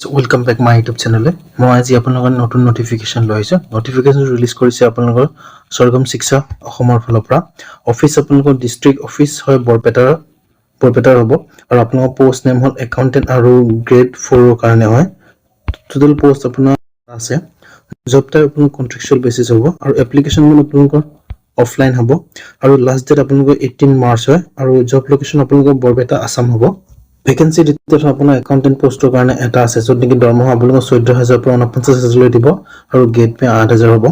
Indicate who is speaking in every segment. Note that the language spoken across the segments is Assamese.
Speaker 1: Welcome back my YouTube channel. মই আজি আপোনালোকৰ নতুন নোটিফিকেশন লৈ আহিছো। নোটিফিকেশন ৰিলিজ কৰিছে আপোনালোকৰ স্বৰ্গম শিক্ষা অসমৰ ফালৰ পৰা। অফিচ আপোনালোকৰ ডিস্ট্ৰিক্ট অফিচ হয় বৰপেটাৰ হ'ব আৰু আপোনালোকৰ পোষ্ট নেম হ'ল একাউন্টেন্ট আৰু গ্ৰেড 4 ৰ কাৰণে হয়। টোটাল পোষ্ট আপোনাৰ আছে। জব টাইপ আপোনাৰ কন্ট্ৰাকচুৱেল বেচিছ হ'ব আৰু এপ্লিকেশন মান আপোনালোকৰ অফলাইন হ'ব আৰু লাষ্ট ডেট আপোনালোকৰ 18 মাৰ্চ হয় আৰু জব লোকেশন আপোনালোকৰ বৰপেটা আসাম হ'ব। ভ্যাকেন্সি ডিটেইলছ আপোনাৰ একাউন্টেন্ট পোষ্টৰ কাৰণে এটা আছে য'ত নেকি দৰমহা আপোনালোকৰ 14000 পৰা 49000 লৈ দিব আৰু গ্ৰেড পে 8000 হ'ব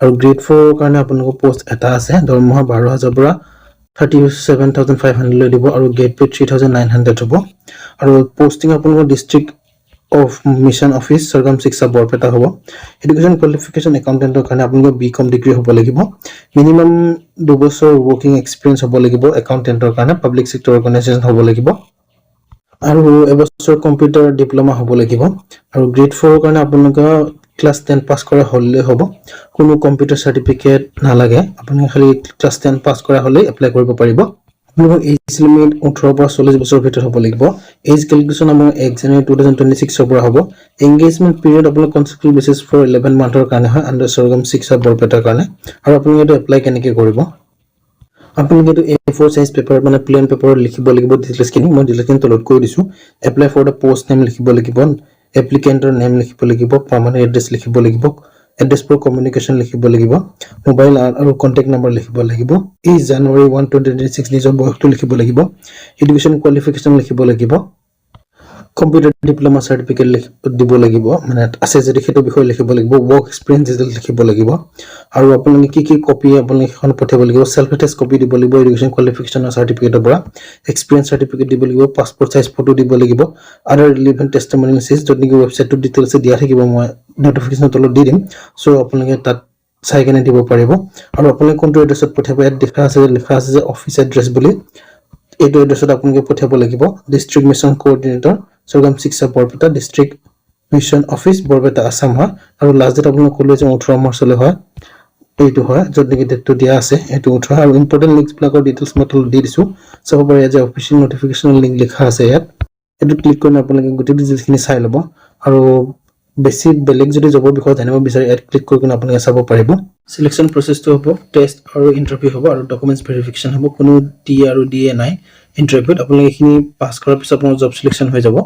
Speaker 1: আৰু গ্ৰেড 4 ৰ কাৰণে আপোনালোকৰ পোষ্ট এটা আছে দৰমহা 12000 পৰা 37500 লৈ দিব আৰু গ্ৰেড পে 3900 হ'ব আৰু পোষ্টিং আপোনালোকৰ ডিস্ট্ৰিক্ট অফ মিছন অফিচ স্বৰ্গম শিক্ষা বৰপেটা হ'ব। এডুকেশন কোৱালিফিকেশন একাউন্টেন্টৰ কাৰণে আপোনালোকৰ বিকম ডিগ্ৰী হ'ব লাগিব। মিনিমাম 2 বছৰ ওয়াৰ্কিং এক্সপেৰিয়েন্স হ'ব লাগিব একাউন্টেন্টৰ কাৰণে পাব্লিক সেক্টৰ অৰ্গানাইজেশন হ'ব লাগিব আৰু এবছৰ কম্পিউটাৰ ডিপ্লোমা হ'ব লাগিব আৰু গ্ৰেড 4 ৰ কাৰণে আপোনালোকৰ ক্লাছ 10 পাস কৰা হ'লে হ'ব কোনো কম্পিউটাৰ সাৰ্টিফিকেট নালাগে আপুনি খালি ক্লাছ 10 পাস কৰা হ'লে এপ্লাই কৰিব পাৰিব আপোনালোকৰ এজ লিমিট 18 পৰা 40 বছৰ ভিতৰত হ'ব লাগিব এজ ক্যালকুলেশন আমাৰ 1 জানুৱাৰী 2026 ৰ পৰা হ'ব এংগেজমেন্ট পিৰিয়ড আপোনালোকৰ কনট্ৰাকচুৱেল বেচিছ ফৰ 11 মান্থৰ কাৰণে হয় আন্ডাৰ স্বৰ্গম শিক্ষা বৰপেটাৰ কাৰণে আৰু আপুনি এটা এপ্লাই কেনেকৈ কৰিব আপুনি কিন্তু A4 সাইজ পেপাৰ মানে প্লেন পেপাৰ লিখিব লাগিব ডিটেইলছ খিনি মই ডিটেইলছ খিনি তলত কৈ দিছো apply for the post name লিখিব লাগিব এপ্লিকেন্টৰ নেম লিখিব লাগিব পাৰমানেন্ট এড্ৰেছ লিখিব লাগিব এড্ৰেছ ফৰ কমিউনিকেশন লিখিব লাগিব মোবাইল আৰু কন্টাক্ট নম্বৰ লিখিব লাগিব এই জানুৱাৰী 1 2026 নিজৰ বয়সটো লিখিব লাগিব এডুকেশন কোৱালিফিকেশন লিখিব লাগিব কম্পিউটাৰ ডিপ্লোমা সাৰ্টিফিকেট দিব লাগিব মানে আছে যদি সেইটো বিষয় লিখিব লাগিব ওয়াৰ্ক এক্সপেৰিয়েন্স ডিটেইল লিখিব লাগিব আৰু আপোনালোকে কি কপি আপোনালোকে এখন পঠাব লাগিব সেলফ এটেষ্ট কপি দিব লাগিব এডুকেশন কোৱালিফিকেশন সাৰ্টিফিকেটৰ পৰা এক্সপেৰিয়েন্স সাৰ্টিফিকেট দিব লাগিব পাসপোৰ্ট সাইজ ফটো দিব লাগিব আদাৰ ৰিলেভেন্ট টেষ্টিমনিয়েলছ যত নেকি ওয়েবসাইটটো ডিটেইলছ দিয়া থাকিব মই নোটিফিকেশন তলত দি দিম সো আপোনালোকে তাত চাই কেনে দিব পাৰিব আৰু আপোনালোকে কোনটো এড্ৰেছত পঠাব ইয়াত লিখা আছে যে অফিচ এড্ৰেছ বুলি এইটো এড্ৰেছত আপোনালোকে পঠাব লাগিব ডিস্ট্ৰিক্ট মিছন কোঅৰ্ডিনেটৰ স্বৰ্গম শিক্ষা Barpeta district mission office Barpeta Assam হয় আৰু লাষ্ট ডেট আপোনালোক ক'লে যে 18 মাৰ্চলৈ হয় এইটো হয় যত নেকি ডেটটো দিয়া আছে এইটো 18 আৰু ইম্পৰ্টেন্ট লিংকছ ব্লকৰ ডিটেইলছ মই তলত দি দিছো চাব পাৰে যে অফিচিয়েল নোটিফিকেশন লিংক লিখা আছে ইয়াত এটো ক্লিক কৰি আপোনালোকে গোটেই ডিটেইলছখিনি চাই ল'ব আৰু বেছি বেলেগ যদি জবৰ বিষয়ে জানিব বিচাৰে ইয়াত ক্লিক কৰি আপোনালোকে চাব পাৰিব সিলেকশন প্ৰসেছটো হ'ব টেষ্ট আৰু ইন্টাৰভিউ হ'ব আৰু ডকুমেন্টছ ভেৰিফিকেশন হ'ব কোনো টি আৰু ডিএ নাই ইন্টাৰভিউত আপোনালোকে এইখিনি পাস কৰাৰ পিছত আপোনাৰ জব সিলেকশন হৈ যাব